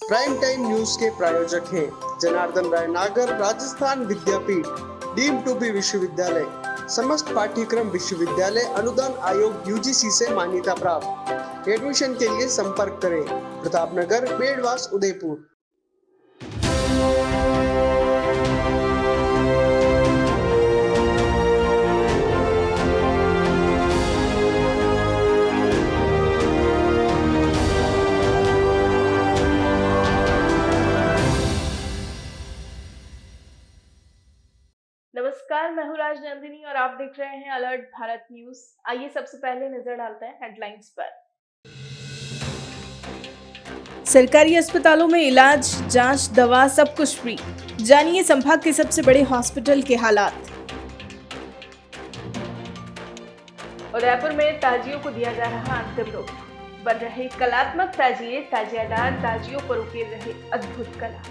Prime time news के प्रायोजक हैं जनार्दन राय नागर, राजस्थान विद्यापीठ, डीम्ड टू बी विश्वविद्यालय, समस्त पाठ्यक्रम विश्वविद्यालय अनुदान आयोग यूजीसी से मान्यता प्राप्त। एडमिशन के लिए संपर्क करें प्रतापनगर, बेड़वास, उदयपुर। नमस्कार, मैं हूँ राजनंदिनी और आप देख रहे हैं अलर्ट भारत न्यूज। आइए सबसे पहले नजर डालते हैं हेडलाइंस पर। सरकारी अस्पतालों में इलाज, जांच, दवा सब कुछ फ्री। जानिए संभाग के सबसे बड़े हॉस्पिटल के हालात। उदयपुर में ताजियों को दिया जा रहा अंतिम रूप। बन रहे कलात्मक ताजिए, ताजियादार ताजियों पर उकेर रहे अद्भुत कला।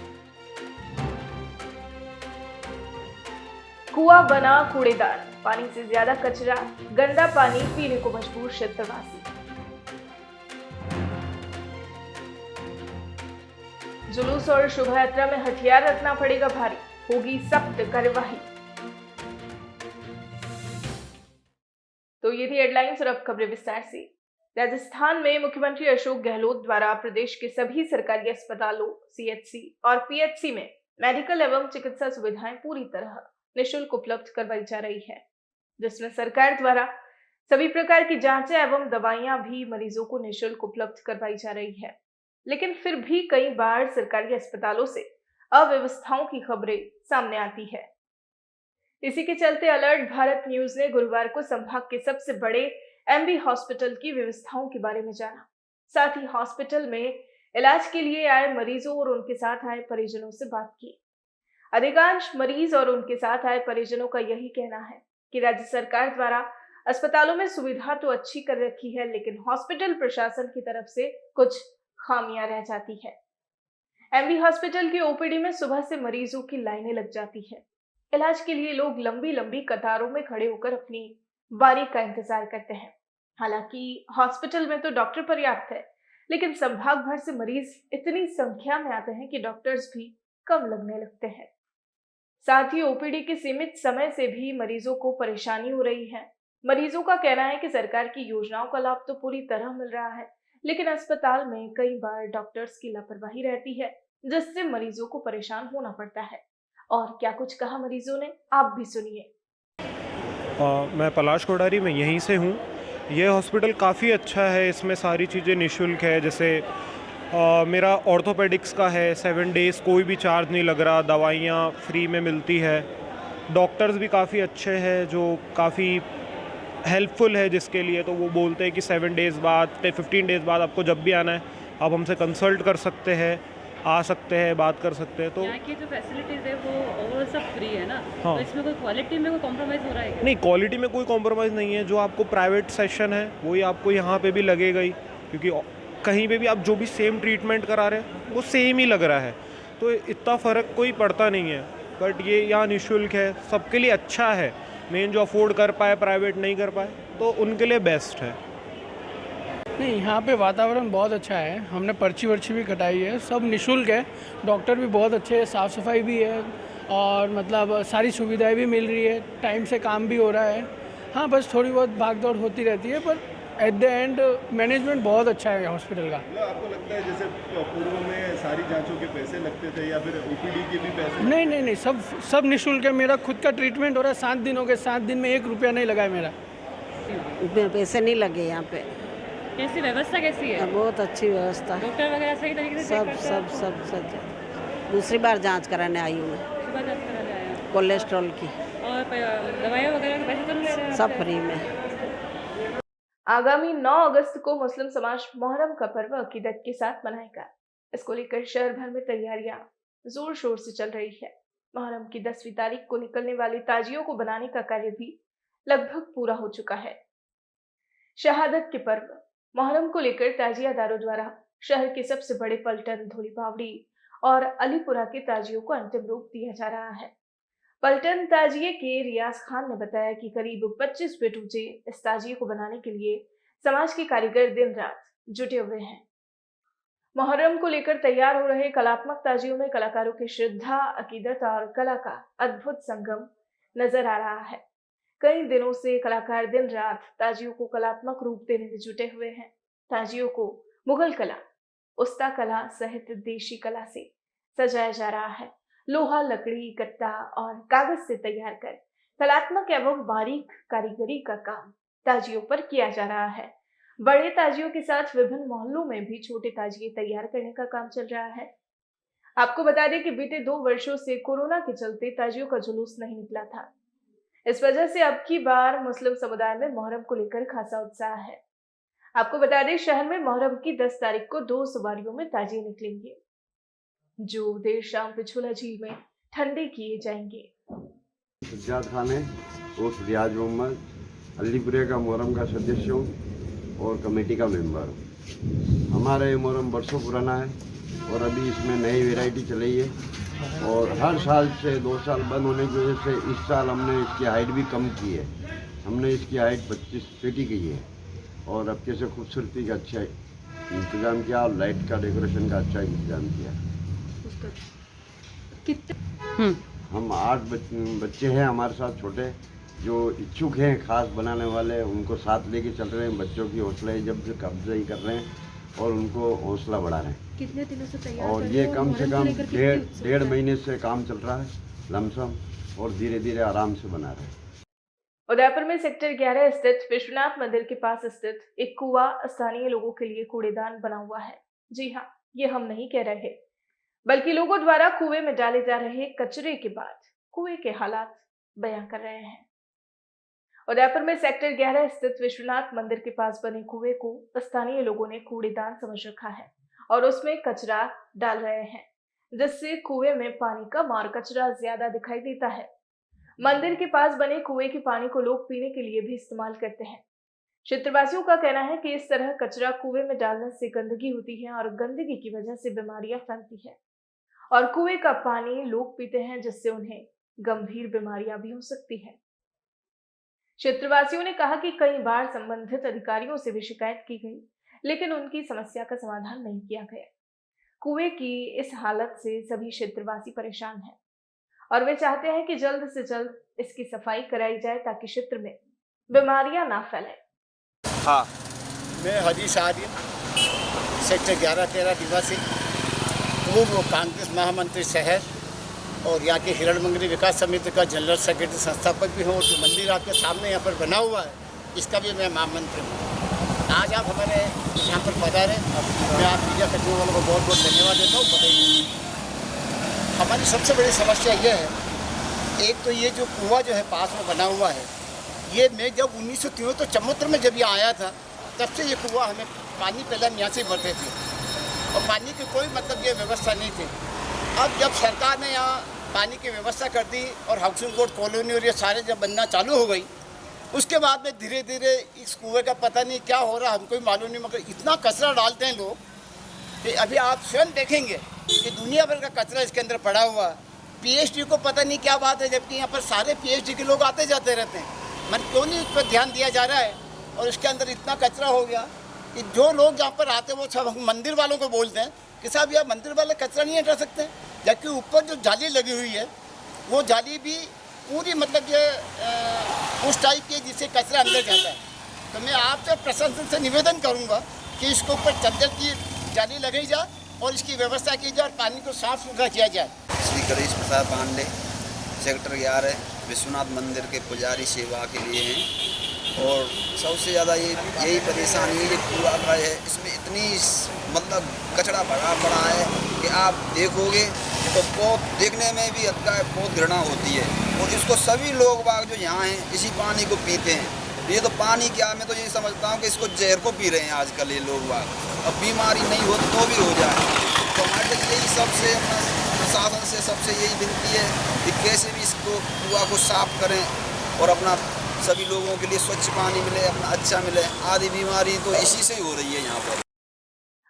कुआं बना कूड़ेदान, पानी से ज्यादा कचरा, गंदा पानी पीने को मजबूर क्षेत्रवासी। जुलूस और शोभा यात्रा में हथियार रखना पड़ेगा भारी, होगी सख्त कार्यवाही। तो ये थी हेडलाइंस और अब खबरें विस्तार से। राजस्थान में मुख्यमंत्री अशोक गहलोत द्वारा प्रदेश के सभी सरकारी अस्पतालों, सीएचसी और पीएचसी में मेडिकल एवं चिकित्सा सुविधाएं पूरी तरह निःशुल्क उपलब्ध करवाई जा रही है, जिसमें सरकार द्वारा सभी प्रकार की जांचें एवं दवाइयां भी मरीजों को निःशुल्क उपलब्ध करवाई जा रही है। लेकिन फिर भी कई बार सरकारी अस्पतालों से अव्यवस्थाओं की खबरें सामने आती है। इसी के चलते अलर्ट भारत न्यूज ने गुरुवार को संभाग के सबसे बड़े एमबी हॉस्पिटल की व्यवस्थाओं के बारे में जाना। साथ ही हॉस्पिटल में इलाज के लिए आए मरीजों और उनके साथ आए परिजनों से बात की। अधिकांश मरीज और उनके साथ आए परिजनों का यही कहना है कि राज्य सरकार द्वारा अस्पतालों में सुविधा तो अच्छी कर रखी है, लेकिन हॉस्पिटल प्रशासन की तरफ से कुछ खामियां रह जाती है। एमबी हॉस्पिटल की ओपीडी में सुबह से मरीजों की लाइनें लग जाती है। इलाज के लिए लोग लंबी लंबी कतारों में खड़े होकर अपनी बारी का इंतजार करते हैं। हालांकि हॉस्पिटल में तो डॉक्टर पर्याप्त है, लेकिन संभाग भर से मरीज इतनी संख्या में आते हैं कि डॉक्टर्स भी कम लगने लगते हैं। साथ ही ओपीडी के सीमित समय से भी मरीजों को परेशानी हो रही है। मरीजों का कहना है कि सरकार की योजनाओं का लाभ तो पूरी तरह मिल रहा है, लेकिन अस्पताल में कई बार डॉक्टर्स की लापरवाही रहती है, जिससे मरीजों को परेशान होना पड़ता है। और क्या कुछ कहा मरीजों ने, आप भी सुनिए। मैं पलाश कोडारी में यहीं से हूँ। ये हॉस्पिटल काफ़ी अच्छा है, इसमें सारी चीज़ें निःशुल्क है। जैसे मेरा ऑर्थोपेडिक्स का है, 7 डेज़ कोई भी चार्ज नहीं लग रहा, दवाइयाँ फ्री में मिलती है। डॉक्टर्स भी काफ़ी अच्छे हैं जो काफ़ी हेल्पफुल है जिसके लिए। तो वो बोलते हैं कि 7 डेज़ बाद 15 डेज़ बाद आपको जब भी आना है आप हमसे कंसल्ट कर सकते हैं, आ सकते हैं, बात कर सकते हैं। तो यहाँ की जो फैसिलिटीज़ है वो ओवरऑल सब फ्री है ना। हाँ। तो इसमें कोई क्वालिटी में कोई कॉम्प्रोमाइज़ हो रहा है क्या? नहीं, क्वालिटी में कोई कॉम्प्रोमाइज़ नहीं है। जो आपको प्राइवेट सेशन है वही आपको यहाँ पे भी लगेगा ही, क्योंकि कहीं पे भी आप जो भी सेम ट्रीटमेंट करा रहे हैं वो सेम ही लग रहा है, तो इतना फ़र्क कोई पड़ता नहीं है। बट ये यहाँ निःशुल्क है, सबके लिए अच्छा है। मेन जो अफोर्ड कर पाए, प्राइवेट नहीं कर पाए, तो उनके लिए बेस्ट है। नहीं, यहाँ पे वातावरण बहुत अच्छा है। हमने पर्ची वर्ची भी कटाई है, सब निःशुल्क है। डॉक्टर भी बहुत अच्छे हैं, साफ़ सफाई भी है और मतलब सारी सुविधाएं भी मिल रही है, टाइम से काम भी हो रहा है। हाँ, बस थोड़ी बहुत भाग दौड़ होती रहती है, पर एट द एंड मैनेजमेंट बहुत अच्छा है हॉस्पिटल का। आपको लगता है जैसे पूर्व में सारी जांचों के पैसे लगते थे या फिर ओपीडी के भी पैसे? नहीं, सब निःशुल्क है। मेरा खुद का ट्रीटमेंट हो रहा है, 7 दिन हो गए, 7 दिन में 1 रुपया नहीं लगा है मेरा। पैसे नहीं लगे यहाँ पे। कैसी व्यवस्था कैसी है? बहुत अच्छी व्यवस्था है। डॉक्टर वगैरह सही तरीके से चेक करते हैं? सब दूसरी बार जांच कराने आई हूँ मैं, सुबह जांच कराने आए हैं। कोलेस्ट्रॉल की। और दवाइयाँ वगैरह के पैसे तो नहीं ले रहे हैं? सब फ्री में। आगामी 9 अगस्त को मुस्लिम समाज मोहर्रम का पर्व अकीदत के साथ मनाएगा। इसको लेकर शहर भर में तैयारियां जोर शोर से चल रही है। मोहर्रम की 10वीं तारीख को निकलने वाली ताजियों को बनाने का कार्य भी लगभग पूरा हो चुका है। शहादत के पर्व मोहर्रम को लेकर ताजियादारों द्वारा शहर के सबसे बड़े पलटन, धोली बावड़ी और अलीपुरा के ताजियों को अंतिम रूप दिया जा रहा है। पलटन ताजिए के रियाज खान ने बताया कि करीब 25 बेटूचे इस ताजिए को बनाने के लिए समाज के कारीगर दिन रात जुटे हुए हैं। मुहर्रम को लेकर तैयार हो रहे कलात्मक ताजियों में कलाकारों की श्रद्धा, अकीदत और कला का अद्भुत संगम नजर आ रहा है। कई दिनों से कलाकार दिन रात ताजियों को कलात्मक रूप देने में जुटे हुए हैं। ताजियों को मुगल कला, उस्ता कला सहित देशी कला से सजाया जा रहा है। लोहा, लकड़ी, गत्ता और कागज से तैयार कर कलात्मक एवं बारीक कारीगरी का काम ताजियों पर किया जा रहा है। बड़े ताजियों के साथ विभिन्न मोहल्लों में भी छोटे ताजिए तैयार करने का काम चल रहा है। आपको बता दें कि बीते 2 वर्षों से कोरोना के चलते ताजियों का जुलूस नहीं निकला था। इस वजह से अब की बार मुस्लिम समुदाय में मुहर्रम को लेकर खासा उत्साह है। आपको बता दें, शहर में मुहर्रम की 10 तारीख को 2 सवारियों में ताजिए निकलेंगे, जो देर शाम पिछोला झील में ठंडे किए जाएंगे। सज्जाद खान है और रियाज मोहम्मद, अलीपुरे का मुहर्रम का सदस्य हूँ और कमेटी का मेंबर हूँ। हमारा ये मुहर्रम बरसों पुराना है और अभी इसमें नई वैरायटी चली है और हर साल से 2 साल बंद होने की वजह से इस साल हमने इसकी हाइट भी कम की है। हमने इसकी हाइट 25 फीट ही की है और अब कैसे खूबसूरती का अच्छा इंतज़ाम किया और लाइट का डेकोरेशन का अच्छा इंतज़ाम किया। हम 8 बच्चे हैं हमारे साथ छोटे, जो इच्छुक हैं खास बनाने वाले, उनको साथ लेके चल रहे हैं। बच्चों की हौसला जब से कब्जा कर रहे हैं और उनको हौसला बढ़ा रहे हैं। कितने दिनों से तैयार और ये कम से कम 1.5 महीने से काम चल रहा है लमसम और धीरे धीरे आराम से बना रहे हैं। उदयपुर में सेक्टर 11 स्थित विश्वनाथ मंदिर के पास स्थित एक कुआं स्थानीय लोगों के लिए कूड़ेदान बना हुआ है। जी हाँ, ये हम नहीं कह रहे, बल्कि लोगों द्वारा कुएं में डाले जा रहे कचरे के बाद कुएं के हालात बयां कर रहे हैं। उदयपुर में सेक्टर 11 स्थित विश्वनाथ मंदिर के पास बने कुएं को स्थानीय लोगों ने कूड़ेदान समझ रखा है और उसमें कचरा डाल रहे हैं, जिससे कुएं में पानी कम और कचरा ज्यादा दिखाई देता है। मंदिर के पास बने कुएं के पानी को लोग पीने के लिए भी इस्तेमाल करते हैं। क्षेत्रवासियों का कहना है कि इस तरह कचरा कुएं में डालने से गंदगी होती है और गंदगी की वजह से बीमारियां फैलती है और कुएं का पानी लोग पीते हैं, जिससे उन्हें गंभीर बीमारियां भी हो सकती है। क्षेत्रवासियों ने कहा कि कई बार संबंधित अधिकारियों से भी शिकायत की गई, लेकिन उनकी समस्या का समाधान नहीं किया गया। कुएं की इस हालत से सभी क्षेत्रवासी परेशान हैं और वे चाहते हैं कि जल्द से जल्द इसकी सफाई कराई जाए ताकि क्षेत्र में बीमारियां ना फैलें। हाँ, मैं हाजी सादिक, सेक्टर 11-13 निवासी, पूर्व कांग्रेस महामंत्री शहर और यहाँ के हिरण मंगरी विकास समिति का जनरल सेक्रेटरी संस्थापक भी हूँ और जो मंदिर आपके सामने यहाँ पर बना हुआ है, इसका भी मैं महामंत्री हूँ। आज आप हमारे यहाँ पर पधारे, मैं आप मीडिया कर्मियों वालों को बहुत बहुत धन्यवाद देता हूँ। बताइए, हमारी सबसे बड़ी समस्या ये है, एक तो ये जो कुआं जो है पास में बना हुआ है, ये मैं जब 1973 में जब ये आया था, तब से ये कुआं हमें पानी पहले यहाँ से भरते थे और पानी की कोई मतलब ये व्यवस्था नहीं थी। अब जब सरकार ने यहाँ पानी की व्यवस्था कर दी और हाउसिंग बोर्ड कॉलोनी और ये सारे जब बनना चालू हो गई, उसके बाद में धीरे धीरे इस कुएं का पता नहीं क्या हो रहा, हमको भी मालूम नहीं, मगर इतना कचरा डालते हैं लोग कि अभी आप स्वयं देखेंगे कि दुनिया भर का कचरा इसके अंदर पड़ा हुआ। पीएचडी को पता नहीं क्या बात है, जबकि यहाँ पर सारे पीएचडी के लोग आते जाते रहते हैं, मगर क्यों नहीं उस पर ध्यान दिया जा रहा है। और इसके अंदर इतना कचरा हो गया कि जो लोग यहाँ पर आते हैं वो सब मंदिर वालों को बोलते हैं कि साहब यार मंदिर वाले कचरा नहीं हटा सकते, जबकि ऊपर जो जाली लगी हुई है वो जाली भी पूरी मतलब ये उस टाइप की जिससे कचरा अंदर जाता है। तो मैं आपसे प्रशासन से निवेदन करूँगा कि इसके ऊपर चद्दर की जाली लगाई जाए और इसकी व्यवस्था की जाए और पानी को साफ सुथरा किया जाए। श्री गणेश प्रसाद पांडे, सेक्टर 11 विश्वनाथ मंदिर के पुजारी सेवा के लिए हैं और सबसे ज़्यादा यही परेशानी ये कुआं का है। इसमें इतनी मतलब कचरा भरा पड़ा है कि आप देखोगे तो बहुत देखने में भी बहुत घृणा होती है और इसको सभी लोग बाग जो यहाँ हैं इसी पानी को पीते हैं। ये तो पानी क्या, मैं तो ये समझता हूँ कि इसको जहर को पी रहे हैं आजकल ये लोग बाग। अब बीमारी नहीं हो तो भी हो जाए। तो हमारे यही सबसे प्रशासन से सबसे यही विनती है कि कैसे भी इसको कुआं को साफ करें और अपना सभी लोगों के लिए स्वच्छ पानी मिले, अपना अच्छा मिले। आधी बीमारी तो इसी से ही हो रही है यहाँ पर।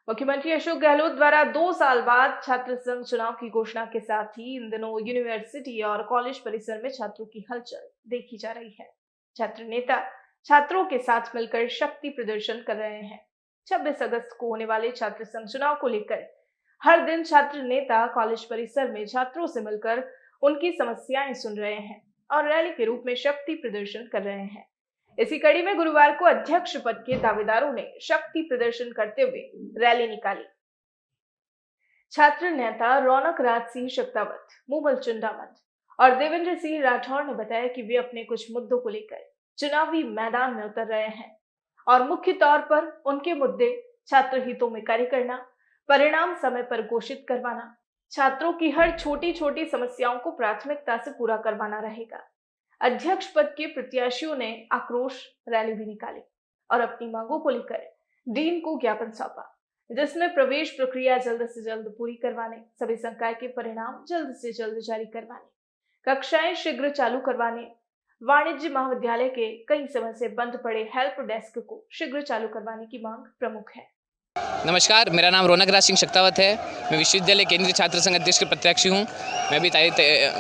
मुख्यमंत्री अशोक गहलोत द्वारा 2 साल बाद छात्र संघ चुनाव की घोषणा के साथ ही इन दिनों यूनिवर्सिटी और कॉलेज परिसर में छात्रों की हलचल देखी जा रही है। छात्र नेता छात्रों के साथ मिलकर शक्ति प्रदर्शन कर रहे हैं। 26 अगस्त को होने वाले छात्र संघ चुनाव को लेकर हर दिन छात्र नेता कॉलेज परिसर में छात्रों से मिलकर उनकी समस्याएं सुन रहे हैं और रैली के रूप में शक्ति प्रदर्शन कर रहे हैं। इसी कड़ी में गुरुवार को अध्यक्ष पद के दावेदारों ने शक्ति प्रदर्शन करते हुए रैली निकाली। छात्र नेता रौनक राज सिंह शक्तावत, मूमल चुंडामत और देवेंद्र सिंह राठौर ने बताया कि वे अपने कुछ मुद्दों को लेकर चुनावी मैदान में उतर रहे हैं और मुख्य तौर पर उनके मुद्दे छात्र हितों में कार्य करना, परिणाम समय पर घोषित करवाना, छात्रों की हर छोटी छोटी समस्याओं को प्राथमिकता से पूरा करवाना रहेगा। अध्यक्ष पद के प्रत्याशियों ने आक्रोश रैली भी निकाली और अपनी मांगों को लेकर डीन को ज्ञापन सौंपा, जिसमें प्रवेश प्रक्रिया जल्द से जल्द पूरी करवाने, सभी संकाय के परिणाम जल्द से जल्द जारी करवाने, कक्षाएं शीघ्र चालू करवाने, वाणिज्य महाविद्यालय के कई समय से बंद पड़े हेल्प डेस्क को शीघ्र चालू करवाने की मांग प्रमुख है। नमस्कार, मेरा नाम रौनक राज सिंह शक्तावत है। मैं विश्वविद्यालय केंद्रीय छात्र संघ अध्यक्ष के प्रत्याशी हूँ। मैं भी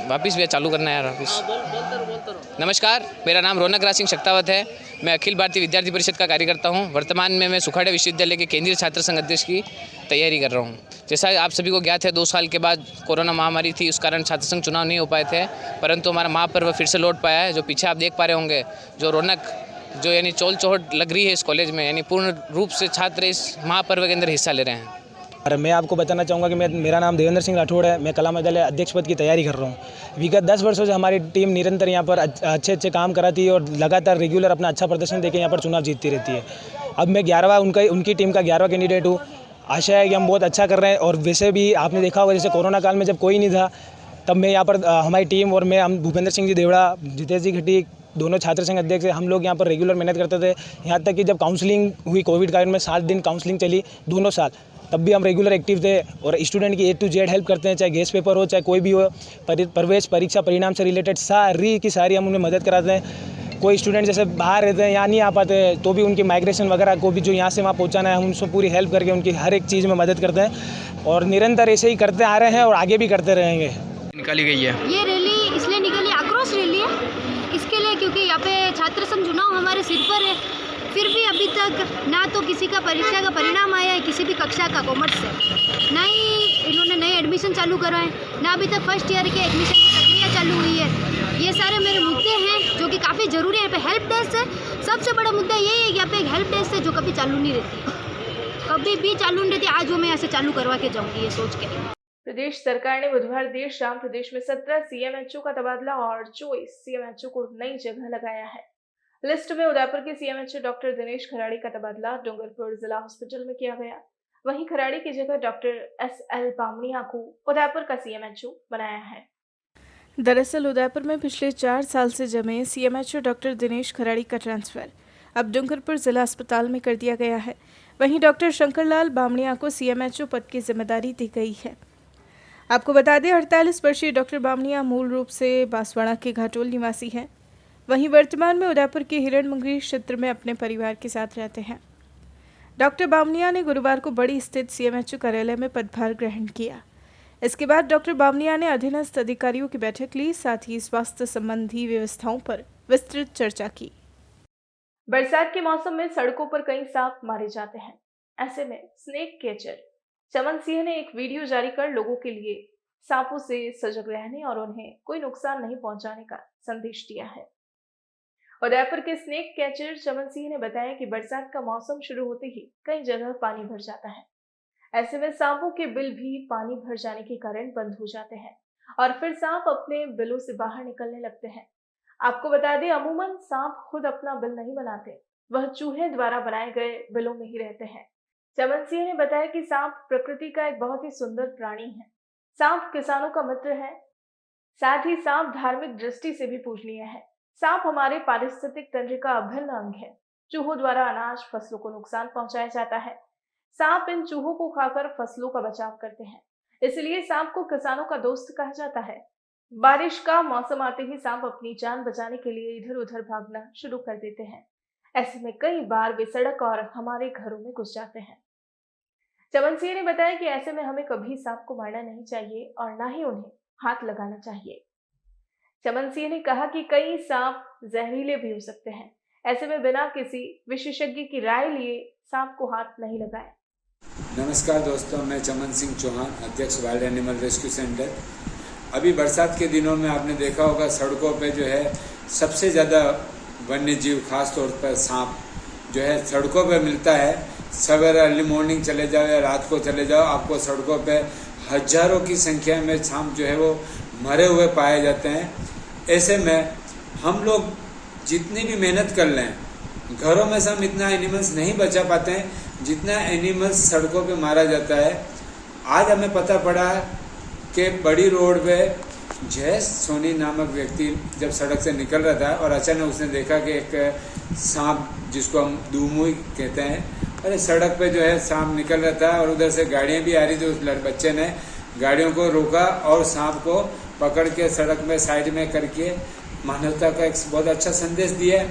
वापिस भी चालू करना है यार वापिस। नमस्कार, मेरा नाम रौनक राज सिंह शक्तावत है। मैं अखिल भारतीय विद्यार्थी परिषद का कार्यकर्ता हूँ। वर्तमान में मैं सुखाड़ा विश्वविद्यालय के केंद्रीय छात्र संघ अध्यक्ष की तैयारी कर रहा हूँ। जैसा आप सभी को ज्ञात है, 2 साल के बाद कोरोना महामारी थी, उस कारण छात्र संघ चुनाव नहीं हो पाए थे, परंतु हमारा महापर्व फिर से लौट पाया है। जो पीछे आप देख पा रहे होंगे, जो रौनक जो यानी चोल चौहट लग रही है इस कॉलेज में, यानी पूर्ण रूप से छात्र इस महापर्व के अंदर हिस्सा ले रहे हैं। और मैं आपको बताना चाहूँगा कि मेरा नाम देवेंद्र सिंह राठौड़ है। मैं कला महाविद्यालय अध्यक्ष पद की तैयारी कर रहा हूँ। विगत 10 वर्षों से हमारी टीम निरंतर यहाँ पर अच्छे काम कराती है और लगातार रेगुलर अपना अच्छा प्रदर्शन देकर यहाँ पर चुनाव जीतती रहती है। अब मैं 11वां उनकी टीम का 11वां कैंडिडेट हूँ। आशा है कि हम बहुत अच्छा कर रहे हैं। और वैसे भी आपने देखा होगा, जैसे कोरोना काल में जब कोई नहीं था, तब मैं यहाँ पर हमारी टीम और हम भूपेंद्र सिंह जी देवड़ा, जितेश जी घटी, दोनों छात्र संघ अध्यक्ष हम लोग यहाँ पर रेगुलर मेहनत करते थे। यहाँ तक कि जब काउंसलिंग हुई कोविड काल में, 7 दिन काउंसलिंग चली दोनों साल, तब भी हम रेगुलर एक्टिव थे और स्टूडेंट की A to Z हेल्प करते हैं, चाहे गेस्ट पेपर हो, चाहे कोई भी हो, प्रवेश परीक्षा परिणाम से रिलेटेड सारी की सारी हम उन्हें मदद कराते हैं। कोई स्टूडेंट जैसे बाहर रहते हैं, यहाँ नहीं आ पाते, तो भी उनकी माइग्रेशन वगैरह को भी जो यहाँ से वहाँ पहुँचाना है, हम उनको पूरी हेल्प करके उनकी हर एक चीज़ में मदद करते हैं और निरंतर ऐसे ही करते आ रहे हैं और आगे भी करते रहेंगे। निकाली गई है ये रैली इसलिए निकली, आक्रोश रैली है इसके लिए, क्योंकि यहाँ पे छात्र संघ चुनाव हमारे सिर पर है। फिर भी अभी तक ना तो किसी का परीक्षा का परिणाम आया है, किसी भी कक्षा का कॉमर्स से, ना ही इन्होंने नए एडमिशन चालू कराए, ना अभी तक फर्स्ट ईयर के एडमिशन की प्रक्रिया चालू हुई है। ये सारे मेरे मुद्दे हैं जो कि काफ़ी ज़रूरी है। यहाँ पे हेल्प डेस्क है, सबसे बड़ा मुद्दा यही है कि यहाँ पे एक हेल्प डेस्क है जो कभी चालू नहीं रहती, कभी भी चालू नहीं रहती। आज वो मैं यहाँ से चालू करवा के जाऊँगी ये सोच के। प्रदेश सरकार ने बुधवार देर शाम प्रदेश में 17 CMHO का तबादला और 24 CMHO को नई जगह लगाया है। लिस्ट में उदयपुर के CMHO डॉक्टर दिनेश खराड़ी का तबादला डूंगरपुर जिला हॉस्पिटल में किया गया। वहीं खराड़ी की जगह डॉक्टर SL बामणिया को उदयपुर का CMHO बनाया है। दरअसल उदयपुर में पिछले 4 साल से जमे CMHO डॉक्टर दिनेश खराड़ी का ट्रांसफर अब डूंगरपुर जिला अस्पताल में कर दिया गया है। वहीं डॉक्टर शंकरलाल बामणिया को CMHO पद की जिम्मेदारी दी गई है। आपको बता दें, 48 वर्षीय डॉक्टर बामणिया मूल रूप से बांसवाड़ा के घाटोल निवासी हैं। वहीं वर्तमान में उदयपुर के हिरणमंगरी क्षेत्र में अपने परिवार के साथ रहते हैं। डॉक्टर बामणिया ने गुरुवार को बड़ी स्थित CMHO कार्यालय में पदभार ग्रहण किया। इसके बाद डॉक्टर बामणिया ने अधीनस्थ अधिकारियों की बैठक ली, साथ ही स्वास्थ्य संबंधी व्यवस्थाओं पर विस्तृत चर्चा की। बरसात के मौसम में सड़कों पर कई सांप मारे जाते हैं। ऐसे में स्नेक कैचर चमन सिंह ने एक वीडियो जारी कर लोगों के लिए सांपों से सजग रहने और उन्हें कोई नुकसान नहीं पहुंचाने का संदेश दिया है। उदयपुर के स्नेक कैचर चमन सिंह ने बताया कि बरसात का मौसम शुरू होते ही कई जगह पानी भर जाता है। ऐसे में सांपों के बिल भी पानी भर जाने के कारण बंद हो जाते हैं और फिर सांप अपने बिलों से बाहर निकलने लगते हैं। आपको बता दें, अमूमन सांप खुद अपना बिल नहीं बनाते, वह चूहे द्वारा बनाए गए बिलों में ही रहते हैं। चमन सिंह ने बताया कि सांप प्रकृति का एक बहुत ही सुंदर प्राणी है। सांप किसानों का मित्र है, साथ ही सांप धार्मिक दृष्टि से भी पूजनीय है। सांप हमारे पारिस्थितिक तंत्र का अभिन्न अंग है। चूहों द्वारा अनाज फसलों को नुकसान पहुंचाया जाता है। सांप इन चूहों को खाकर फसलों का बचाव करते हैं, इसलिए सांप को किसानों का दोस्त कहा जाता है। बारिश का मौसम आते ही सांप अपनी जान बचाने के लिए इधर उधर भागना शुरू कर देते हैं। ऐसे में कई बार वे सड़क और हमारे घरों में घुस जाते हैं। चमन सिंह ने बताया कि ऐसे में हमें कभी सांप को मारना नहीं चाहिए और ना ही उन्हें हाथ लगाना चाहिए। चमन सिंह ने कहा कि कई सांप जहरीले भी हो सकते हैं। ऐसे में बिना किसी विशेषज्ञ की राय लिए सांप को हाथ नहीं लगाएं। नमस्कार दोस्तों, मैं चमन सिंह चौहान, अध्यक्ष वाइल्ड एनिमल रेस्क्यू सेंटर। अभी बरसात के दिनों में आपने देखा होगा सड़कों पे जो है सबसे ज़्यादा वन्य जीव, खास तौर पर सांप जो है सड़कों पे मिलता है। सवेरे अर्ली मॉर्निंग चले जाओ या रात को चले जाओ, आपको सड़कों पे हजारों की संख्या में सांप जो है वो मरे हुए पाए जाते हैं। ऐसे में हम लोग जितनी भी मेहनत कर लें, घरों में से हम इतना एनिमल्स नहीं बचा पाते हैं जितना एनिमल्स सड़कों पे मारा जाता है। आज हमें पता पड़ा कि बड़ी रोड पे जय सोनी नामक व्यक्ति जब सड़क से निकल रहा था और अचानक उसने देखा कि एक सांप, जिसको हम दूमुई कहते हैं, अरे सड़क पे जो है सांप निकल रहा था और उधर से गाड़ियाँ भी आ रही थी। उस बच्चे ने गाड़ियों को रोका और सांप को पकड़ के सड़क में साइड में करके मानवता का एक बहुत अच्छा संदेश दिया।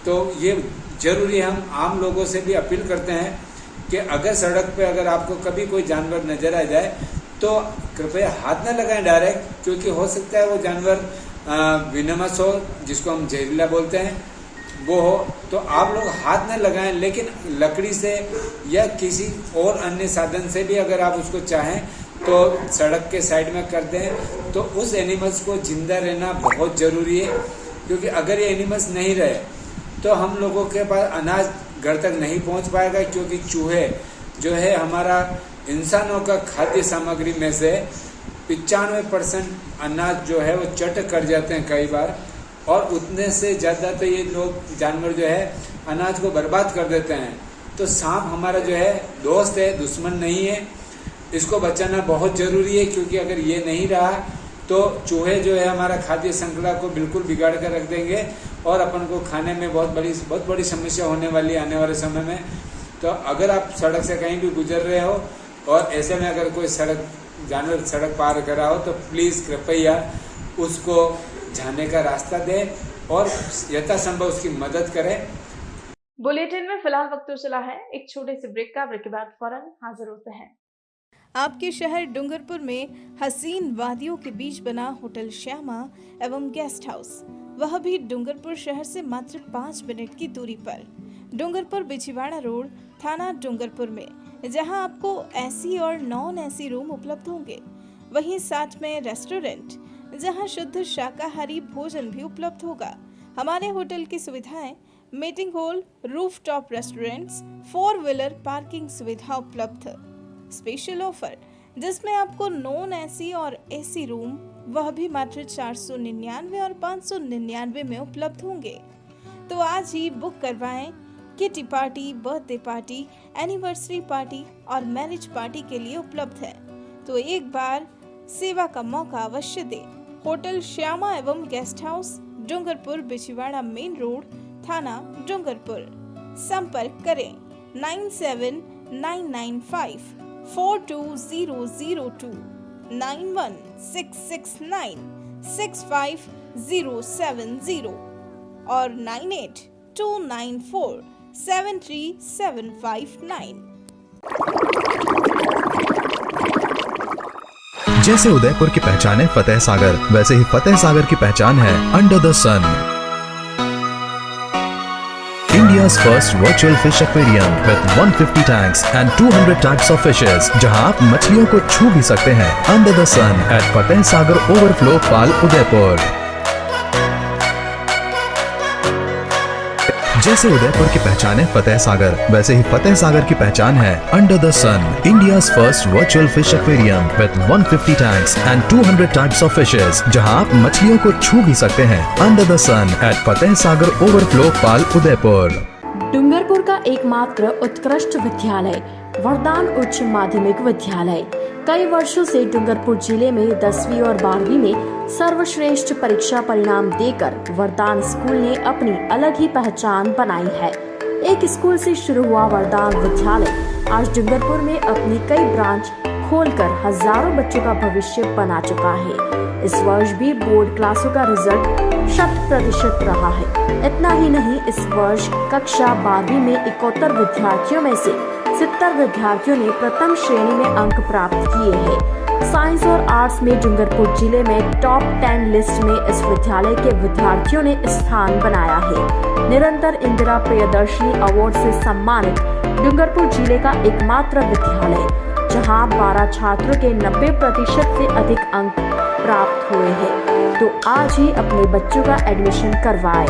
तो ये जरूरी हम आम लोगों से भी अपील करते हैं कि अगर सड़क पे अगर आपको कभी कोई जानवर नजर आ जाए तो कृपया हाथ न लगाएं डायरेक्ट, क्योंकि हो सकता है वो जानवर विनमस हो, जिसको हम जहरीला बोलते हैं, वो हो। तो आप लोग हाथ न लगाएं, लेकिन लकड़ी से या किसी और अन्य साधन से भी अगर आप उसको चाहें तो सड़क के साइड में कर दें। तो उस एनिमल्स को जिंदा रहना बहुत ज़रूरी है, क्योंकि अगर ये एनिमल्स नहीं रहे तो हम लोगों के पास अनाज घर तक नहीं पहुंच पाएगा, क्योंकि चूहे जो है हमारा इंसानों का खाद्य सामग्री में से 95% अनाज जो है वो चट कर जाते हैं कई बार, और उतने से ज़्यादा तो ये लोग जानवर जो है अनाज को बर्बाद कर देते हैं। तो सांप हमारा जो है दोस्त है, दुश्मन नहीं है। इसको बचाना बहुत ज़रूरी है, क्योंकि अगर ये नहीं रहा तो चूहे जो है हमारा खाद्य श्रृंखला को बिल्कुल बिगाड़ कर रख देंगे और अपन को खाने में बहुत बड़ी समस्या होने वाली आने वाले समय में। तो अगर आप सड़क से कहीं भी गुजर रहे हो और ऐसे में अगर कोई जानवर सड़क पार कर रहा हो तो प्लीज़ कृपया उसको जाने का रास्ता दें और यथासंभव उसकी मदद करें। बुलेटिन में फिलहाल वक्त तो चला है एक छोटे से ब्रेक का। ब्रेक के बाद फौरन हाजिर होते हैं। आपके शहर डूंगरपुर में हसीन वादियों के बीच बना होटल श्यामा एवं गेस्ट हाउस, वह भी डूंगरपुर शहर से मात्र 5 मिनट की दूरी पर। डूंगरपुर बिछीवाड़ा रोड, थाना डूंगरपुर में, जहां आपको एसी और नॉन एसी रूम उपलब्ध होंगे। वहीं साथ में रेस्टोरेंट, जहां शुद्ध शाकाहारी भोजन भी उपलब्ध होगा। हमारे होटल की सुविधाएं meeting hall, rooftop restaurants, 4 wheeler parking सुविधा उपलब्ध। स्पेशल ऑफर जिसमें आपको नॉन एसी और एसी रूम वह भी मात्र 499 और 599 में उपलब्ध होंगे। तो आज ही बुक करवाएं। Kitty party, birthday party, anniversary party और मैरिज पार्टी के लिए उपलब्ध है। तो एक बार सेवा का मौका अवश्य दें। होटल श्यामा एवं guest house, Dungarpur Bichhiwara main road, थाना डूंगरपुर। संपर्क करें 9799542002 9166965070 और 9829473759। जैसे उदयपुर की पहचान है फतेह सागर, वैसे ही फतेह सागर की पहचान है under the sun, India's first virtual fish aquarium with 150 tanks and 200 types of fishes, जहां आप मछलियों को छू भी सकते हैं। Under the sun at Fateh Sagar overflow Pal Udaipur. जैसे उदयपुर की पहचान है फतेह सागर, वैसे ही फतेह सागर की पहचान है under the sun, India's first virtual fish aquarium with 150 tanks and 200 types of fishes, जहां आप मछलियों को छू भी सकते हैं। Under the sun at Fateh Sagar overflow Pal Udaipur. Dungarpur का एकमात्र उत्कृष्ट विद्यालय वरदान उच्च माध्यमिक विद्यालय कई वर्षों से डूंगरपुर जिले में 10वीं और 12वीं में सर्वश्रेष्ठ परीक्षा परिणाम देकर वरदान स्कूल ने अपनी अलग ही पहचान बनाई है। एक स्कूल से शुरू हुआ वरदान विद्यालय आज डूंगरपुर में अपनी कई ब्रांच खोलकर हजारों बच्चों का भविष्य बना चुका है। इस वर्ष भी बोर्ड क्लासों का रिजल्ट 100% रहा है। इतना ही नहीं, इस वर्ष कक्षा 12वीं में 71 विद्यार्थियों में से 70 विद्यार्थियों ने प्रथम श्रेणी में अंक प्राप्त किए हैं। साइंस और आर्ट्स में डूंगरपुर जिले में टॉप 10 लिस्ट में इस विद्यालय के विद्यार्थियों ने स्थान बनाया है। निरंतर इंदिरा प्रियदर्शनी अवार्ड से सम्मानित डूंगरपुर जिले का एकमात्र विद्यालय, जहां 12 छात्रों के 90% से अधिक अंक प्राप्त हुए हैं, तो आज ही अपने बच्चों का एडमिशन करवाए।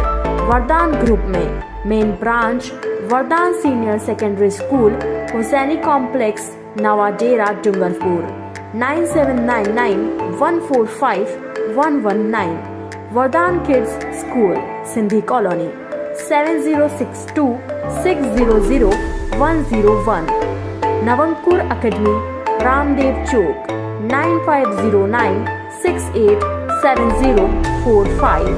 वरदान ग्रुप में main branch Vardan senior secondary school, Husaini complex, Navadera, Dungarpur. 9799145119। Vardan kids school, Sindhi colony, 7062600101। Navankur academy, Ramdev Chowk, 9509687045।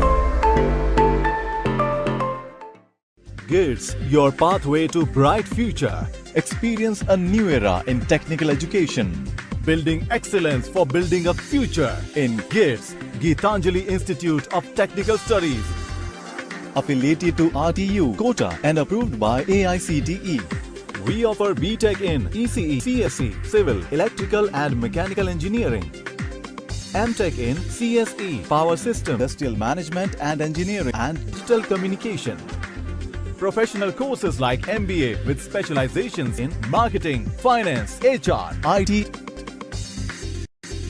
GITS, your pathway to bright future. Experience a new era in technical education. Building excellence for building a future in GITS, Geetanjali Institute of Technical Studies. Affiliated to RTU, Kota and approved by AICTE. We offer BTech in ECE, CSE, Civil, Electrical and Mechanical Engineering. MTech in CSE, Power System, Industrial Management and Engineering and Digital Communication. Professional courses like MBA with specializations in marketing, finance, HR, IT.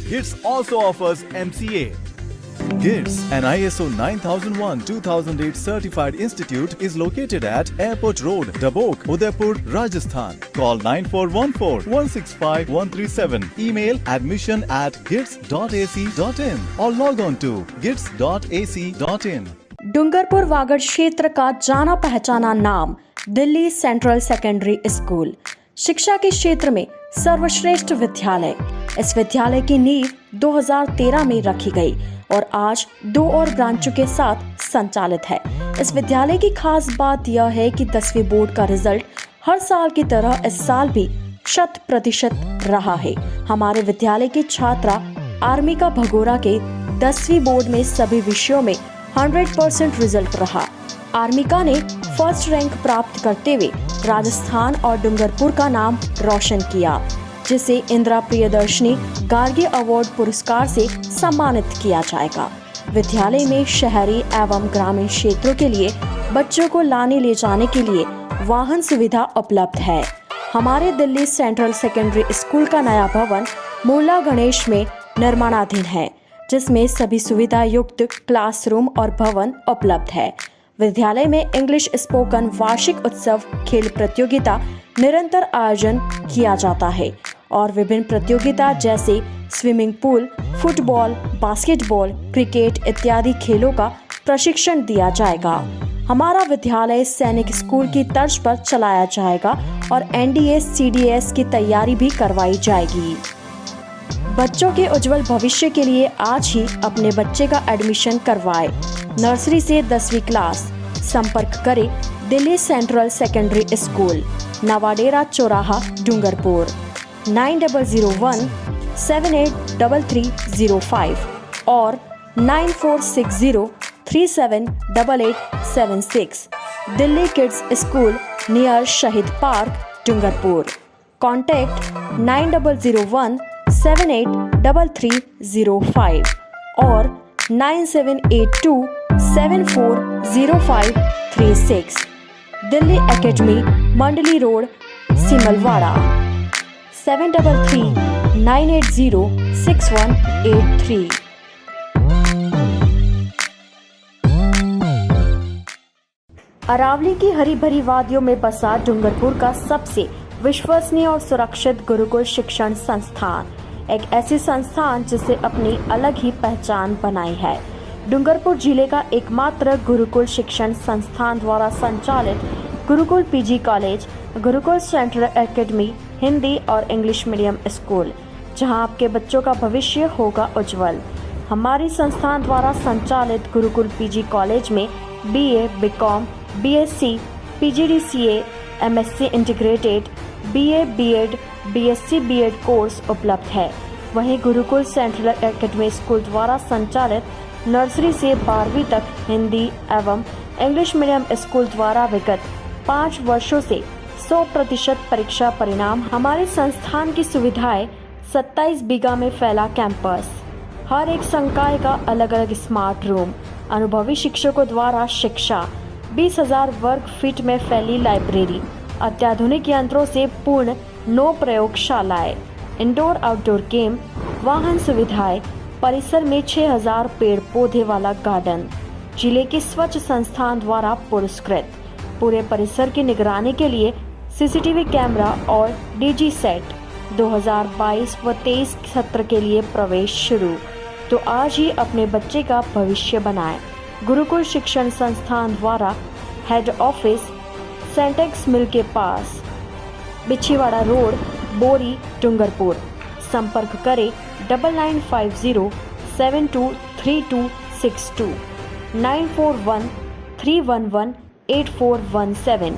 GITS also offers MCA. GITS, an ISO 9001-2008 certified institute, is located at Airport Road, Dabok, Udaipur, Rajasthan. Call 9414-165-137. Email admission@gits.ac.in or log on to gits.ac.in. Dungarpur Vagad क्षेत्र का जाना पहचाना नाम Delhi central secondary school, शिक्षा के क्षेत्र में सर्वश्रेष्ठ विद्यालय। इस विद्यालय की नींव 2013 में रखी गई और आज 2 और ब्रांचों के साथ संचालित है। इस विद्यालय की खास बात यह है कि 10वीं बोर्ड का रिजल्ट हर साल की तरह इस साल भी 100% रहा है। हमारे विद्यालय की छात्रा आर्मिका भगोरा के 10वीं बोर्ड में सभी विषयों में 100% रिजल्ट रहा। आर्मिका ने फर्स्ट रैंक प्राप्त करते हुए राजस्थान और डूंगरपुर का नाम रोशन किया, जिसे इंदिरा प्रियदर्शनी गार्गी अवार्ड पुरस्कार से सम्मानित किया जाएगा। विद्यालय में शहरी एवं ग्रामीण क्षेत्रों के लिए बच्चों को लाने ले जाने के लिए वाहन सुविधा उपलब्ध है। हमारे दिल्ली सेंट्रल सेकेंडरी स्कूल का नया भवन मूला गणेश में निर्माणाधीन है, जिसमें सभी सुविधा युक्त क्लासरूम और भवन उपलब्ध है। विद्यालय में इंग्लिश स्पोकन वार्षिक उत्सव खेल प्रतियोगिता निरंतर आयोजन किया जाता है और विभिन्न प्रतियोगिता जैसे swimming pool, football, basketball, cricket इत्यादि खेलों का प्रशिक्षण दिया जाएगा। हमारा विद्यालय सैनिक स्कूल की तर्ज पर चलाया जाएगा और NDA CDS की तैयारी भी करवाई जाएगी। बच्चों के उज्जवल भविष्य के लिए आज ही अपने बच्चे का एडमिशन करवाएं। नर्सरी से 10वीं क्लास। संपर्क करें Delhi central secondary school, Navadera चौराहा, डूंगरपुर, 9001783305 और 9460378876। Delhi kids school near Shaheed park, Dungarpur. Contact 9001783305 और 9782740536। Delhi academy, Mandli road, Simalwara, 7339806183। अरावली की हरी भरी वादियों में बसा डूंगरपुर का सबसे विश्वसनीय और सुरक्षित गुरुकुल शिक्षण संस्थान, एक ऐसी संस्थान जिसे अपनी अलग ही पहचान बनाई है। डूंगरपुर जिले का एकमात्र गुरुकुल शिक्षण संस्थान द्वारा संचालित Gurukul PG college, Gurukul central academy, Hindi और इंग्लिश मीडियम स्कूल, जहां आपके बच्चों का भविष्य होगा उज्जवल। हमारी संस्थान द्वारा संचालित गुरुकुल PG कॉलेज में BA, BCom, BSc, PGDCA, MSc integrated, BA, BEd, BSc, BEd course उपलब्ध है। वहीं गुरुकुल सेंट्रल एकेडमी स्कूल द्वारा संचालित नर्सरी से 12वीं तक हिंदी एवं इंग्लिश मीडियम स्कूल द्वारा विगत 5 वर्षों से 100% परीक्षा परिणाम। हमारे संस्थान की सुविधाएं 27 बीघा में फैला कैंपस, हर एक संकाय का अलग अलग स्मार्ट रूम, अनुभवी शिक्षकों द्वारा शिक्षा, 20,000 वर्ग फीट में फैली लाइब्रेरी, अत्याधुनिक यंत्रों से पूर्ण 9 प्रयोगशालाएं, इंडोर आउटडोर गेम, वाहन सुविधाएं, परिसर में 6,000 पेड़ पौधे वाला गार्डन, जिले के स्वच्छ संस्थान द्वारा पुरस्कृत। पूरे परिसर की निगरानी के लिए सीसीटीवी कैमरा और डीजी सेट। 2022 व 23 सत्र के लिए प्रवेश शुरू। तो आज ही अपने बच्चे का भविष्य बनाएं। गुरुकुल शिक्षण संस्थान द्वारा हेड ऑफिस सेंटेक्स मिल के पास, बिछीवाड़ा रोड, बोरी, डूंगरपुर। संपर्क करें 9950723262 9413118417।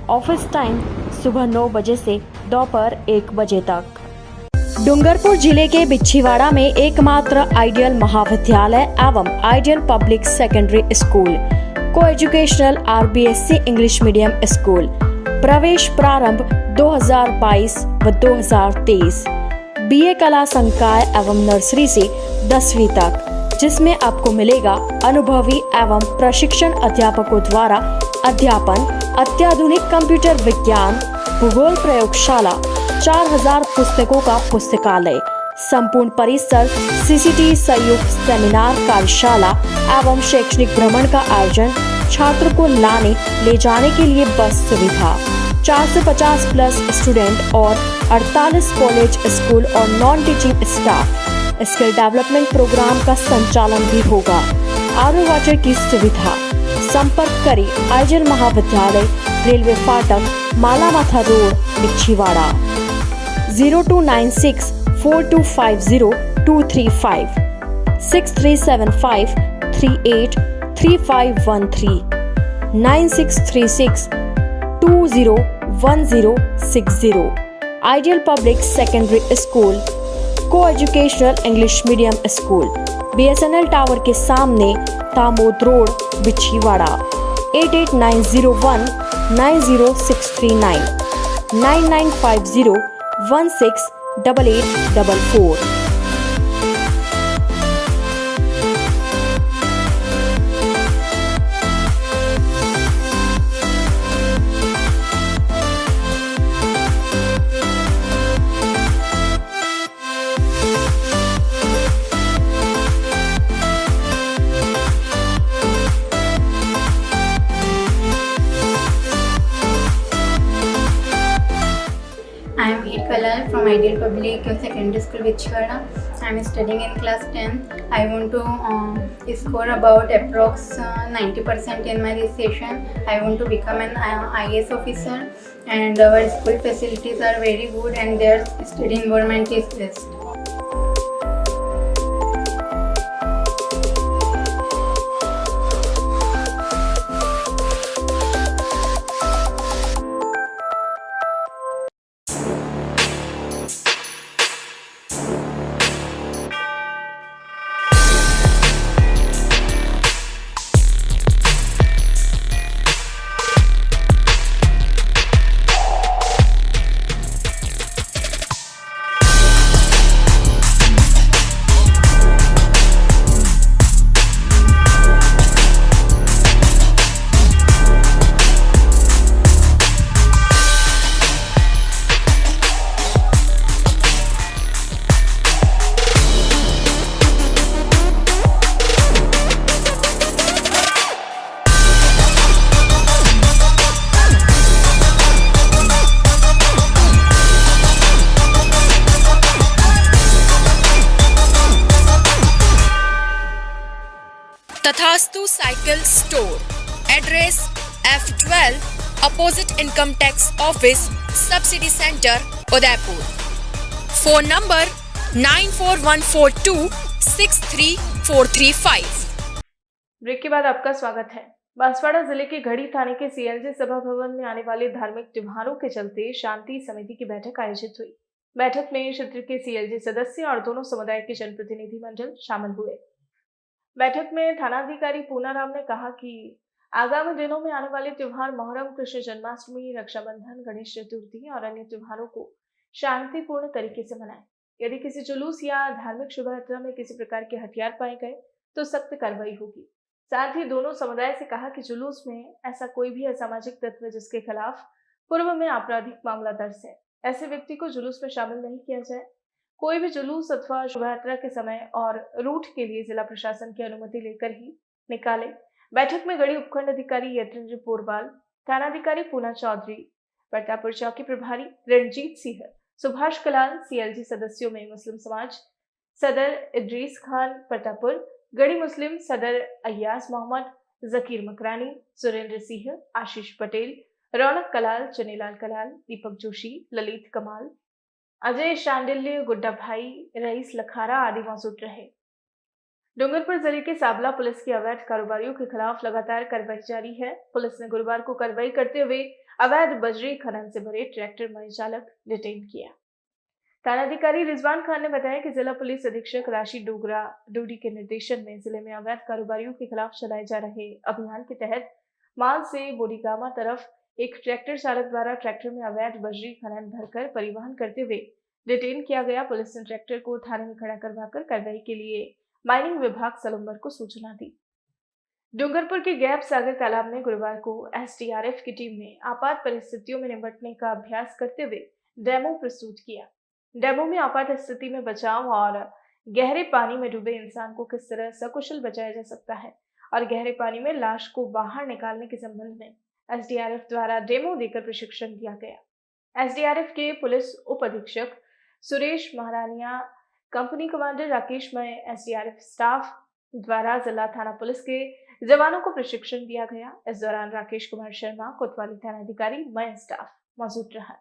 ऑफिस टाइम सुबह 9 बजे से दोपहर 1 बजे तक। डूंगरपुर जिले के बिछीवाड़ा में एकमात्र आइडियल महाविद्यालय एवं आइडियल पब्लिक सेकेंडरी स्कूल, को educational RBSC English medium school. प्रवेश प्रारंभ 2022 व 2023। BA कला संकाय एवं नर्सरी से 10वीं तक, जिसमें आपको मिलेगा अनुभवी एवं प्रशिक्षण अध्यापकों द्वारा अध्यापन, अत्याधुनिक कंप्यूटर विज्ञान, भूगोल प्रयोगशाला, 4,000 पुस्तकों का पुस्तकालय, संपूर्ण परिसर CCTV संयुक्त सेमिनार कार्यशाला एवं शैक्षणिक भ्रमण का आयोजन, छात्र को लाने ले जाने के लिए बस सुविधा, 450 प्लस स्टूडेंट और 48 कॉलेज, स्कूल और non teaching staff. Skill development programme का संचालन भी होगा। आरओ वाटर की सुविधा। संपर्क करें आइडियल महाविद्यालय, रेलवे फाटक, Malamatha road, Bichhiwara. 02964250 6375383513 9636201060। Ideal public secondary school, coeducational English medium school, BSNL tower के सामने, Tamod road, Bichhiwara. 8890190639 9950168844। I am Veer Kalal from Ideal Public Secondary School, Bichwada. I am studying in class 10. I want to score about approx 90% in my this session. I want to become an IAS officer, and our school facilities are very good and their study environment is best. Tathastu cycle store, address F12 opposite income tax office, subsidy centre, Udaipur. Phone number 9414263435। Break के बाद आपका स्वागत है। बांसवाड़ा जिले के घड़ी थाने के CLJ सभा भवन में आने वाले धार्मिक त्योहारों के चलते शांति समिति की बैठक आयोजित हुई। बैठक में क्षेत्र के CLJ सदस्य और दोनों समुदाय के जनप्रतिनिधि मंडल शामिल हुए। बैठक में थानाधिकारी पूनाराम ने कहा कि आगामी दिनों में आने वाले त्योहार मोहर्रम, कृष्ण जन्माष्टमी, रक्षाबंधन, गणेश चतुर्थी और अन्य त्योहारों को शांतिपूर्ण तरीके से मनाएं। यदि किसी जुलूस या धार्मिक शोभा यात्रा में किसी प्रकार के हथियार पाए गए तो सख्त कार्रवाई होगी। साथ ही दोनों समुदाय से कहा कि जुलूस में ऐसा कोई भी असामाजिक तत्व जिसके खिलाफ पूर्व में आपराधिक मामला दर्ज है, ऐसे व्यक्ति को जुलूस में शामिल नहीं किया जाए। कोई भी जुलूस अथवा शोभा यात्रा के समय और रूट के लिए जिला प्रशासन की अनुमति लेकर ही निकाले। बैठक में गढ़ी उपखंड अधिकारी यतेंद्र पोरवाल, थानाधिकारी पूना चौधरी, प्रतापपुर चौकी प्रभारी रणजीत सिंह, सुभाष कलाल, सीएलजी सदस्यों में मुस्लिम समाज सदर इद्रीस खान प्रतापपुर, गढ़ी मुस्लिम सदर अय्याज मोहम्मद, जकीर मकरानी, सुरेंद्र सिंह, आशीष पटेल, रौनक कलाल, चनीलाल कलाल, दीपक जोशी, ललित कमाल, अजय शांडिल्य, गुड्डा भाई, रईस लखारा आदि मौजूद रहे। डूंगरपुर जिले के साबला पुलिस की अवैध कारोबारियों के खिलाफ लगातार कार्रवाई जारी है। पुलिस ने गुरुवार को कार्रवाई करते हुए अवैध बजरी खनन से भरे ट्रैक्टर चालक डिटेन किया। थानाधिकारी रिजवान खान ने बताया कि जिला पुलिस अधीक्षक राशि डोगरा डोडी के निर्देशन में जिले में अवैध कारोबारियों के खिलाफ चलाए जा रहे अभियान के तहत मान से बोडीगामा तरफ एक ट्रैक्टर चालक द्वारा ट्रैक्टर में अवैध बजरी खनन भरकर परिवहन करते हुए डिटेन किया गया। पुलिस ने ट्रैक्टर को थाने में खड़ा करवाकर कार्रवाई के लिए माइनिंग विभाग सलम्बर को सूचना दी। डूंगरपुर के गैप सागर तालाब में गुरुवार को एसडीआरएफ की टीम ने आपात परिस्थितियों में निपटने का अभ्यास करते हुए डेमो प्रस्तुत किया। डेमो में आपात स्थिति में बचाव और गहरे पानी में डूबे इंसान को किस तरह सकुशल बचाया जा सकता है और गहरे पानी में लाश को बाहर निकालने के संबंध में एसडीआरएफ द्वारा डेमो देकर प्रशिक्षण दिया गया। एसडीआरएफ के पुलिस उप अधीक्षक सुरेश महारानिया, कंपनी कमांडर राकेश मय, एसडीआरएफ स्टाफ द्वारा जिला थाना पुलिस के जवानों को प्रशिक्षण दिया गया। इस दौरान राकेश कुमार शर्मा, कोतवाली थानाधिकारी मय स्टाफ मौजूद रहा।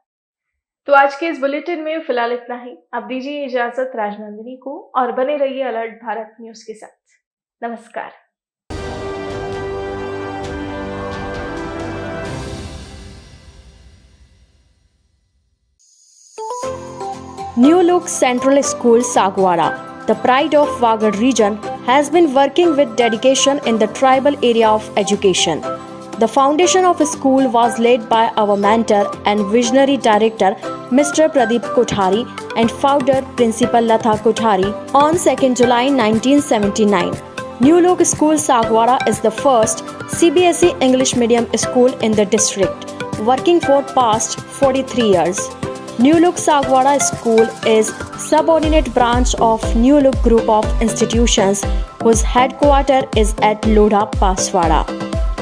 तो आज के इस बुलेटिन में फिलहाल इतना ही। अब दीजिए इजाजत राजनंदिनी को और बने रहिए अलर्ट भारत न्यूज के साथ। नमस्कार। New Look Central School Sagwara, the pride of Wagad region, has been working with dedication in the tribal area of education. The foundation of the school was laid by our mentor and visionary director Mr. Pradeep Kothari and founder Principal Latha Kothari on 2nd July 1979. New Look School Sagwara is the first CBSE English medium school in the district, working for past 43 years. New Look Sagwara School is subordinate branch of New Look Group of Institutions whose headquarters is at Lodha, Paswara.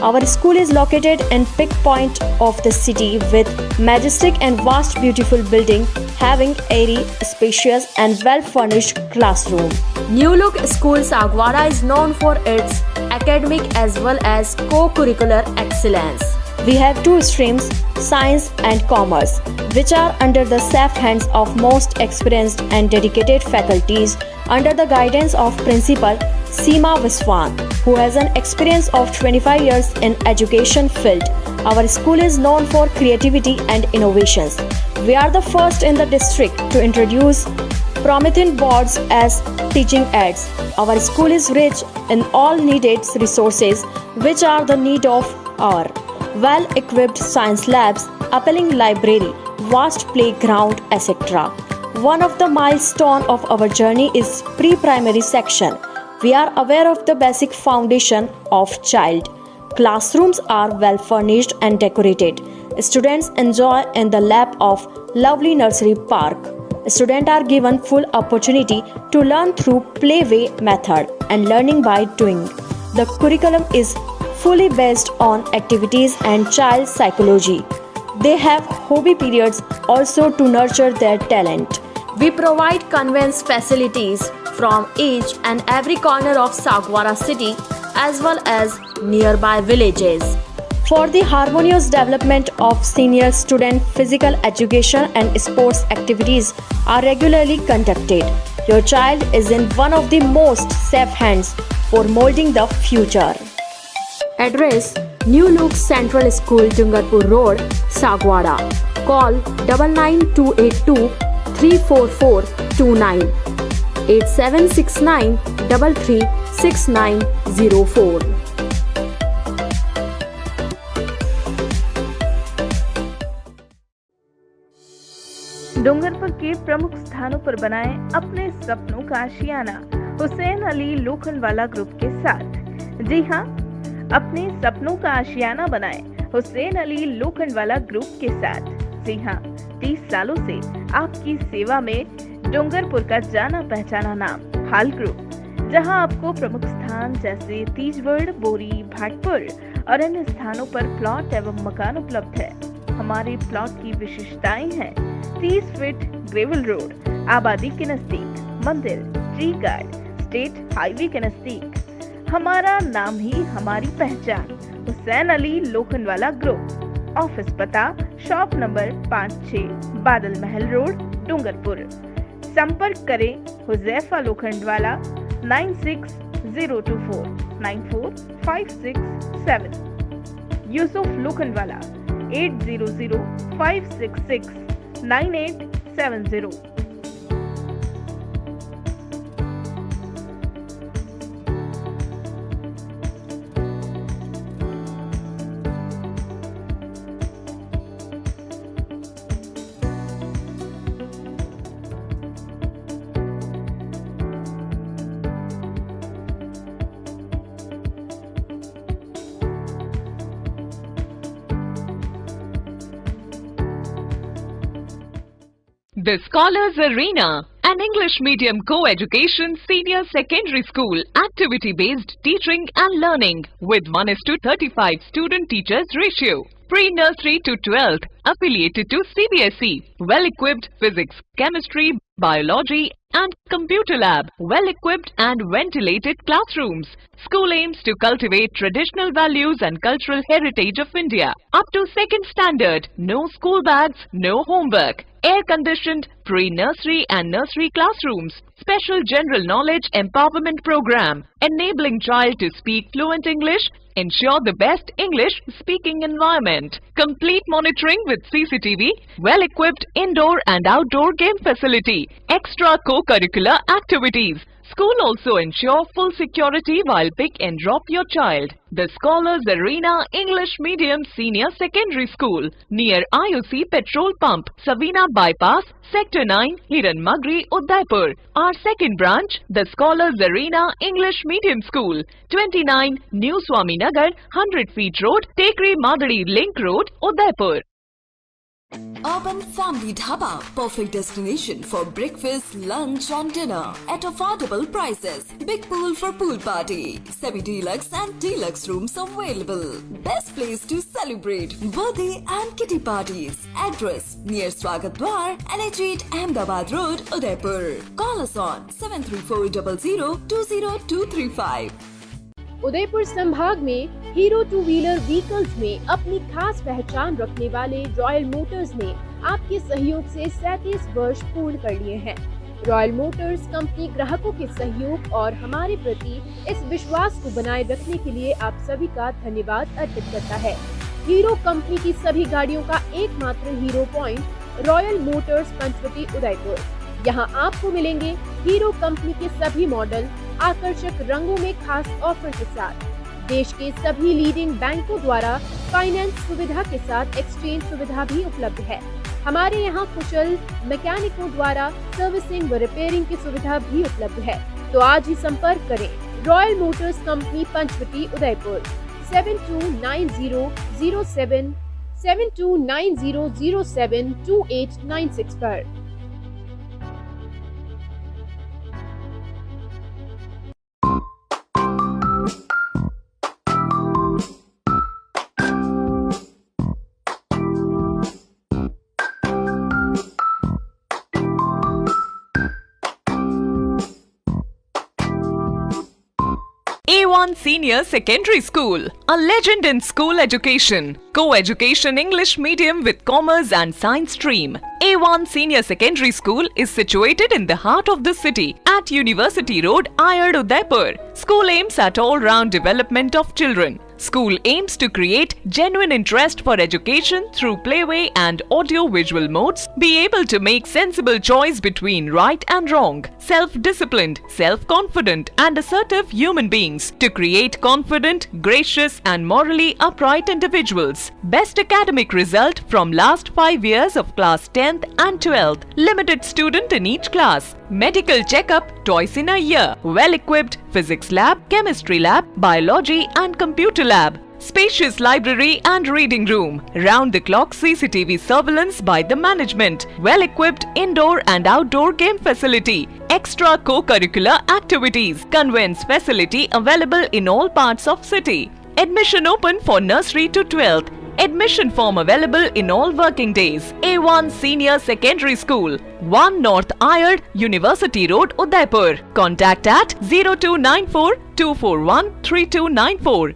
Our school is located in peak point of the city with majestic and vast beautiful building having airy, spacious and well furnished classroom. New Look School Sagwara is known for its academic as well as co-curricular excellence. We have two streams, Science and Commerce, which are under the safe hands of most experienced and dedicated faculties under the guidance of Principal Seema Viswan, who has an experience of 25 years in education field. Our school is known for creativity and innovations. We are the first in the district to introduce Promethean boards as teaching aids. Our school is rich in all needed resources which are the need of our well-equipped science labs, appealing library, vast playground, etc. One of the milestones of our journey is pre-primary section. We are aware of the basic foundation of child. Classrooms are well furnished and decorated. Students enjoy in the lap of lovely nursery park. Students are given full opportunity to learn through playway method and learning by doing. The curriculum is fully based on activities and child psychology. They have hobby periods also to nurture their talent. We provide conveyance facilities from each and every corner of Sagwara city as well as nearby villages. For the harmonious development of senior student, physical education and sports activities are regularly conducted. Your child is in one of the most safe hands for molding the future. Address: New Look Central School, Dungarpur Road, Sagwara. Call 99282 34429 8769 336904. Dungarpur के प्रमुख स्थानों पर बनाएं अपने सपनों का आशियाना Hussain Ali Lokhandwala group के साथ। जी हाँ, अपने सपनों का आशियाना बनाएं हुसैन अली लोखंडवाला ग्रुप के साथ। जी हाँ, 30 सालों से आपकी सेवा में डूंगरपुर का जाना पहचाना नाम हाल ग्रुप, जहां आपको प्रमुख स्थान जैसे तीजवड़, बोरी, भाटपुर और अन्य स्थानों पर प्लॉट एवं मकान उपलब्ध है। हमारे प्लॉट की विशेषताएं हैं 30 फीट ग्रेवल रोड, आबादी के नजदीक, मंदिर, ट्री गार्ड, स्टेट हाईवे के नजदीक। हमारा नाम ही हमारी पहचान, हुसैन अली लोखंडवाला ग्रुप। ऑफिस पता शॉप नंबर 5-6 बादल महल रोड, डूंगरपुर। संपर्क करें Huzaifa Lokhandwala 96-024 94-567, Yusuf Lokhandwala 800-566-9870। The Scholars Arena, an English medium co-education senior secondary school, activity-based teaching and learning with 1:35 student-teachers ratio. Pre-nursery to 12th, affiliated to CBSE. Well-equipped physics, chemistry, biology and computer lab. Well-equipped and ventilated classrooms. School aims to cultivate traditional values and cultural heritage of India. Up to 2nd standard, no school bags, no homework. Air-conditioned pre-nursery and nursery classrooms. Special general knowledge empowerment program, enabling child to speak fluent English. Ensure the best English speaking environment. Complete monitoring with CCTV. Well-equipped indoor and outdoor game facility. Extra co-curricular activities. School also ensure full security while pick and drop your child. The Scholars Arena English Medium Senior Secondary School near IOC Petrol Pump, Savina Bypass, Sector 9, Hiran Magri, Udaipur. Our second branch, the Scholars Arena English Medium School, 29 New Swami Nagar, 100 Feet Road, Tekri Madari Link Road, Udaipur. Urban Family Dhaba, perfect destination for breakfast, lunch and dinner at affordable prices. Big pool for pool party, semi-deluxe and deluxe rooms available. Best place to celebrate birthday and kitty parties. Address near Swagat Dwar, NH8 Ahmedabad Road, Udaipur. Call us on 73400 20235. Udaipur संभाग में hero two wheeler vehicles में अपनी खास पहचान रखने वाले royal Motors ने आपके सहयोग से 37 वर्ष पूर्ण कर लिए हैं। रॉयल मोटर्स कंपनी ग्राहकों के सहयोग और हमारे प्रति इस विश्वास को बनाए रखने के लिए आप सभी का धन्यवाद अर्पित करता है। हीरो कंपनी की सभी गाड़ियों का एकमात्र Hero point royal motors Panchvati Udaipur. यहाँ आपको मिलेंगे हीरो कंपनी के सभी मॉडल आकर्षक रंगों में खास ऑफर के साथ। देश के सभी लीडिंग बैंकों द्वारा फाइनेंस सुविधा के साथ एक्सचेंज सुविधा भी उपलब्ध है। हमारे यहाँ कुशल मैकेनिकों द्वारा सर्विसिंग व रिपेयरिंग की सुविधा भी उपलब्ध है। तो आज ही संपर्क करें royal motors company Panchvati Udaipur 7290072896 पर। A1 Senior Secondary School, a legend in school education. Co-education English medium with commerce and science stream. A1 Senior Secondary School is situated in the heart of the city at University Road, Ayad, Udaipur. School aims at all-round development of children. School aims to create genuine interest for education through playway and audio-visual modes, be able to make sensible choice between right and wrong, self-disciplined, self-confident and assertive human beings, to create confident, gracious and morally upright individuals. Best academic result from last 5 years of class 10th 10th and 12th. Limited student in each class. Medical checkup twice in a year. Well-equipped physics lab, chemistry lab, biology and computer lab. Spacious library and reading room. Round-the-clock CCTV surveillance by the management. Well-equipped indoor and outdoor game facility. Extra co-curricular activities. Conveyance facility available in all parts of city. Admission open for nursery to 12th. Admission form available in all working days. A1 Senior Secondary School, 1 North Ayad, University Road, Udaipur. Contact at 0294 241 3294.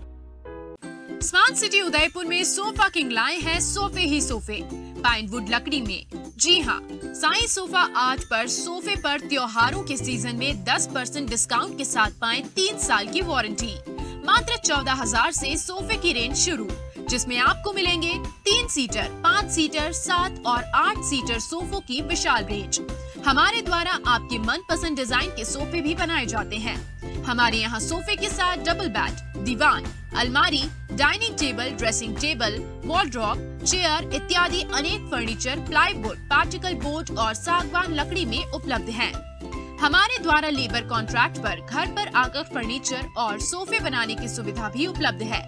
Smart city Udaipur में sofa king लाए हैं सोफे ही सोफे Pinewood लकड़ी में। जी हाँ, Sai sofa art पर सोफे पर त्योहारों के सीजन में 10% डिस्काउंट के साथ पाएं 3 साल की वारंटी। मात्र 14,000 से सोफे की रेंज शुरू, जिसमें आपको मिलेंगे 3 सीटर, 5 सीटर, 7 और 8 सीटर सोफों की विशाल रेंज। हमारे द्वारा आपके मनपसंद डिजाइन के सोफे भी बनाए जाते हैं। हमारे यहाँ सोफे के साथ डबल बेड, दीवान, अलमारी, dining table, dressing table, wardrobe, chair इत्यादि अनेक फर्नीचर प्लाईवुड, पार्टिकल बोर्ड और सागवान लकड़ी में उपलब्ध हैं। हमारे द्वारा लेबर कॉन्ट्रैक्ट पर घर पर आकर फर्नीचर और सोफे बनाने की सुविधा भी उपलब्ध है।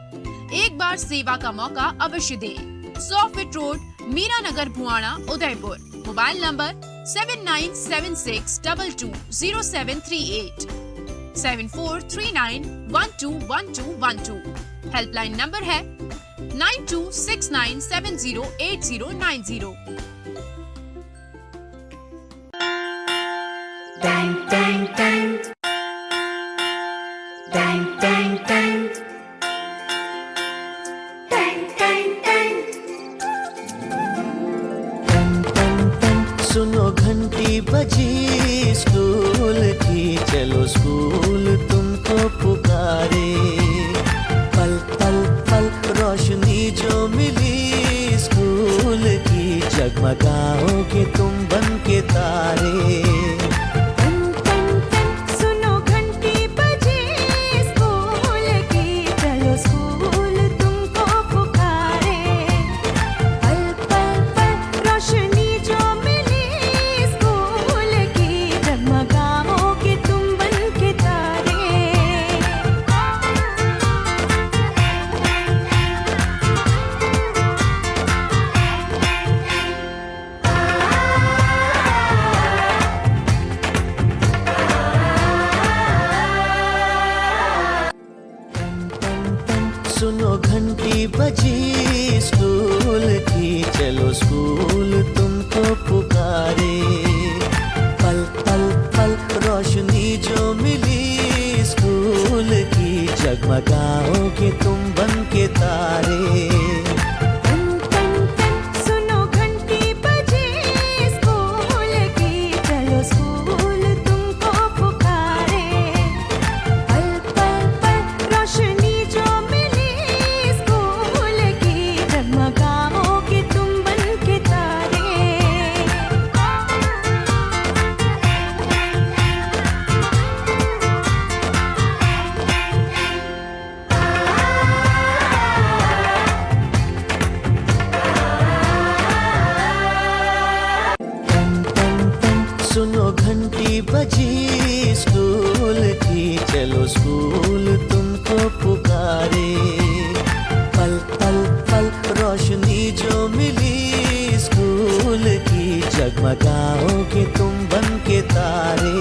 एक बार सेवा का मौका अवश्य दें। 100 feet road, Meeranagar, Bhuana, Udaipur. Mobile number 7976220738 7439121212। Helpline number है 9269708090। Dang dang dang, dang dang dang, dang dang dang, सुनो घंटी बजी स्कूल की, चलो स्कूल तुमको पुकारे। पल पल पल रोशनी जो मिली स्कूल की, जगमगाओगे तुम बन के तारे। सुनो घंटी बजी स्कूल की, चलो स्कूल तुमको पुकारे। पल पल पल रोशनी जो मिली स्कूल की, जगमगाओगे तुम बन के तारे। सुनो घंटी बजी स्कूल की, चलो स्कूल तुमको पुकारे। पल पल पल रोशनी जो मिली स्कूल की, जगमगाओगे तुम बन के तारे।